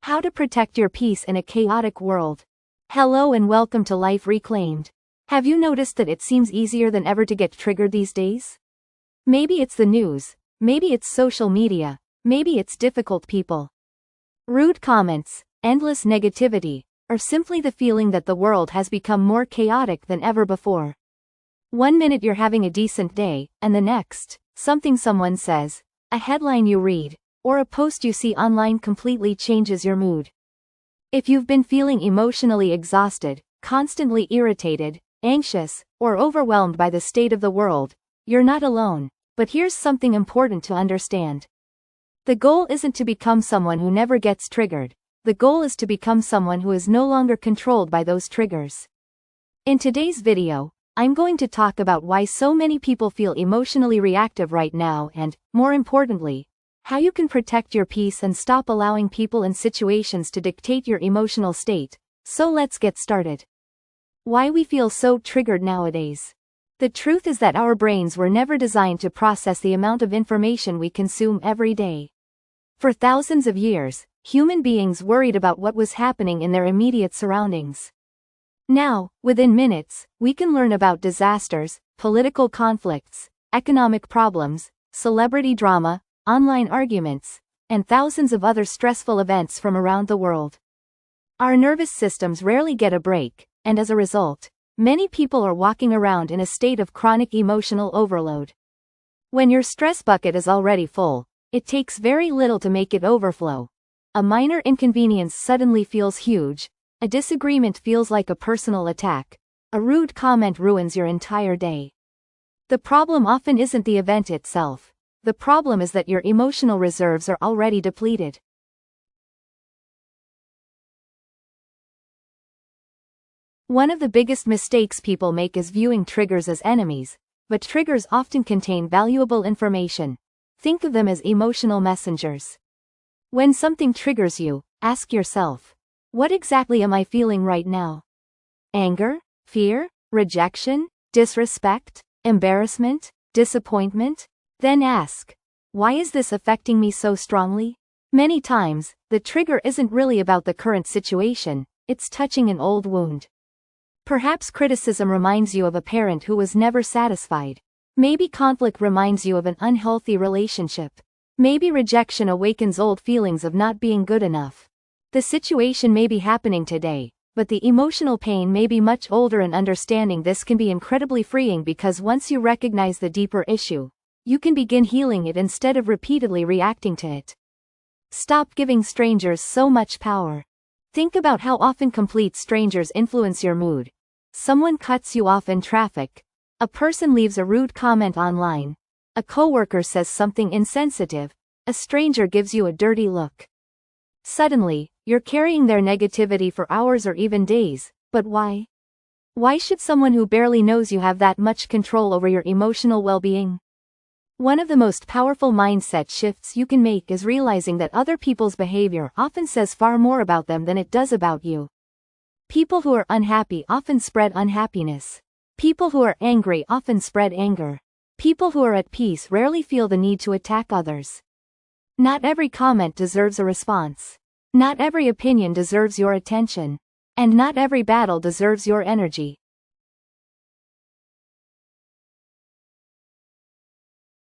How to protect your peace in a chaotic world. Hello and welcome to Life Reclaimed. Have you noticed that it seems easier than ever to get triggered these days? Maybe it's the news, maybe it's social media, maybe it's difficult people. Rude comments, endless negativity, or simply the feeling that the world has become more chaotic than ever before. One minute you're having a decent day, and the next, something someone says, a headline you read, or a post you see online completely changes your mood. If you've been feeling emotionally exhausted, constantly irritated, anxious, or overwhelmed by the state of the world, you're not alone. But here's something important to understand. The goal isn't to become someone who never gets triggered. The goal is to become someone who is no longer controlled by those triggers. In today's video, I'm going to talk about why so many people feel emotionally reactive right now and, more importantly, how you can protect your peace and stop allowing people and situations to dictate your emotional state. So let's get started. Why we feel so triggered nowadays. The truth is that our brains were never designed to process the amount of information we consume every day. For thousands of years, human beings worried about what was happening in their immediate surroundings. Now, within minutes, we can learn about disasters, political conflicts, economic problems, celebrity drama, online arguments, and thousands of other stressful events from around the world. Our nervous systems rarely get a break, and as a result, many people are walking around in a state of chronic emotional overload. When your stress bucket is already full, it takes very little to make it overflow. A minor inconvenience suddenly feels huge. A disagreement feels like a personal attack. A rude comment ruins your entire day. The problem often isn't the event itself. The problem is that your emotional reserves are already depleted. One of the biggest mistakes people make is viewing triggers as enemies, but triggers often contain valuable information. Think of them as emotional messengers. When something triggers you, ask yourself, what exactly am I feeling right now? Anger, fear, rejection, disrespect, embarrassment, disappointment? Then ask, why is this affecting me so strongly? Many times, the trigger isn't really about the current situation, it's touching an old wound. Perhaps criticism reminds you of a parent who was never satisfied. Maybe conflict reminds you of an unhealthy relationship. Maybe rejection awakens old feelings of not being good enough. The situation may be happening today, but the emotional pain may be much older, and understanding this can be incredibly freeing because once you recognize the deeper issue, you can begin healing it instead of repeatedly reacting to it. Stop giving strangers so much power. Think about how often complete strangers influence your mood. Someone cuts you off in traffic. A person leaves a rude comment online. A coworker says something insensitive. A stranger gives you a dirty look. Suddenly, you're carrying their negativity for hours or even days. But why? Why should someone who barely knows you have that much control over your emotional well-being? One of the most powerful mindset shifts you can make is realizing that other people's behavior often says far more about them than it does about you. People who are unhappy often spread unhappiness. People who are angry often spread anger. People who are at peace rarely feel the need to attack others. Not every comment deserves a response. Not every opinion deserves your attention. And not every battle deserves your energy.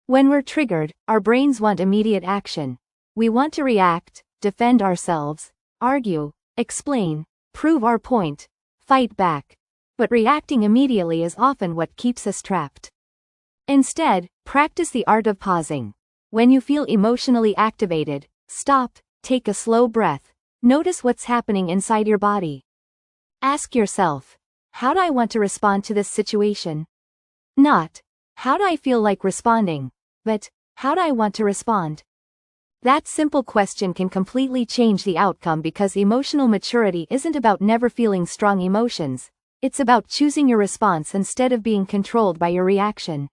When we're triggered, our brains want immediate action. We want to react, defend ourselves, argue, explain, prove our point, fight back. But reacting immediately is often what keeps us trapped. Instead, practice the art of pausing. When you feel emotionally activated, stop, take a slow breath, notice what's happening inside your body. Ask yourself, how do I want to respond to this situation? Not, how do I feel like responding? But, how do I want to respond? That simple question can completely change the outcome because emotional maturity isn't about never feeling strong emotions, it's about choosing your response instead of being controlled by your reaction.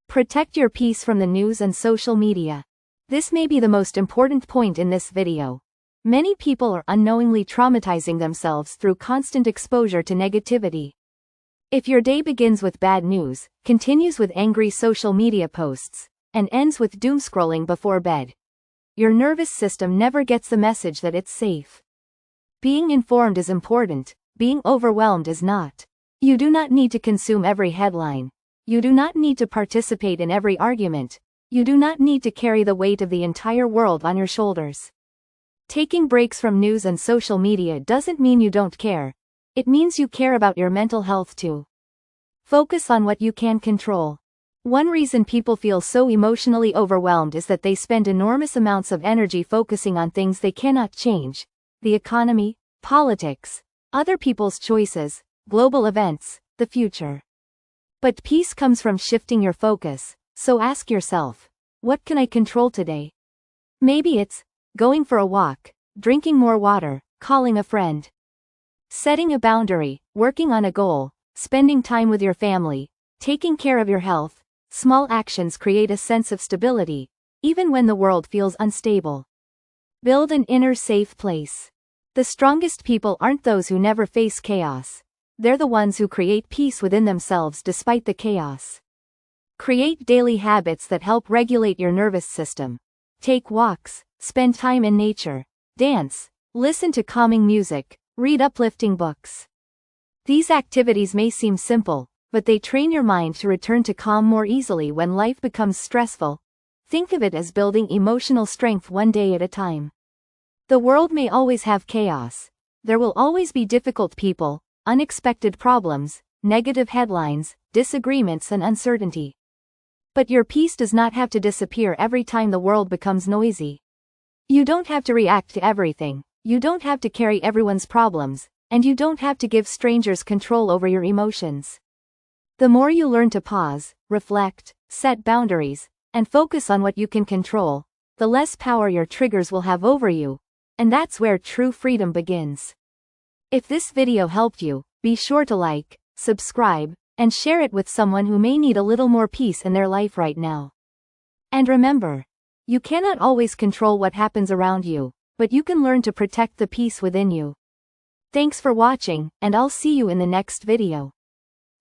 Protect your peace from the news and social media. This may be the most important point in this video. Many people are unknowingly traumatizing themselves through constant exposure to negativity. If your day begins with bad news, continues with angry social media posts, and ends with doom scrolling before bed, your nervous system never gets the message that it's safe. Being informed is important, being overwhelmed is not. You do not need to consume every headline. You do not need to participate in every argument. You do not need to carry the weight of the entire world on your shoulders. Taking breaks from news and social media doesn't mean you don't care. It means you care about your mental health too. Focus on what you can control. One reason people feel so emotionally overwhelmed is that they spend enormous amounts of energy focusing on things they cannot change: the economy, politics, other people's choices, global events, the future. But peace comes from shifting your focus, so ask yourself, what can I control today? Maybe it's going for a walk, drinking more water, calling a friend, setting a boundary, working on a goal, spending time with your family, taking care of your health. Small actions create a sense of stability, even when the world feels unstable. Build an inner safe place. The strongest people aren't those who never face chaos. They're the ones who create peace within themselves despite the chaos. Create daily habits that help regulate your nervous system. Take walks, spend time in nature, dance, listen to calming music, read uplifting books. These activities may seem simple, but they train your mind to return to calm more easily when life becomes stressful. Think of it as building emotional strength one day at a time. The world may always have chaos. There will always be difficult people, unexpected problems, negative headlines, disagreements and uncertainty. But your peace does not have to disappear every time the world becomes noisy. You don't have to react to everything, you don't have to carry everyone's problems, and you don't have to give strangers control over your emotions. The more you learn to pause, reflect, set boundaries, and focus on what you can control, the less power your triggers will have over you, and that's where true freedom begins. If this video helped you, be sure to like, subscribe, and share it with someone who may need a little more peace in their life right now. And remember, you cannot always control what happens around you, but you can learn to protect the peace within you. Thanks for watching, and I'll see you in the next video.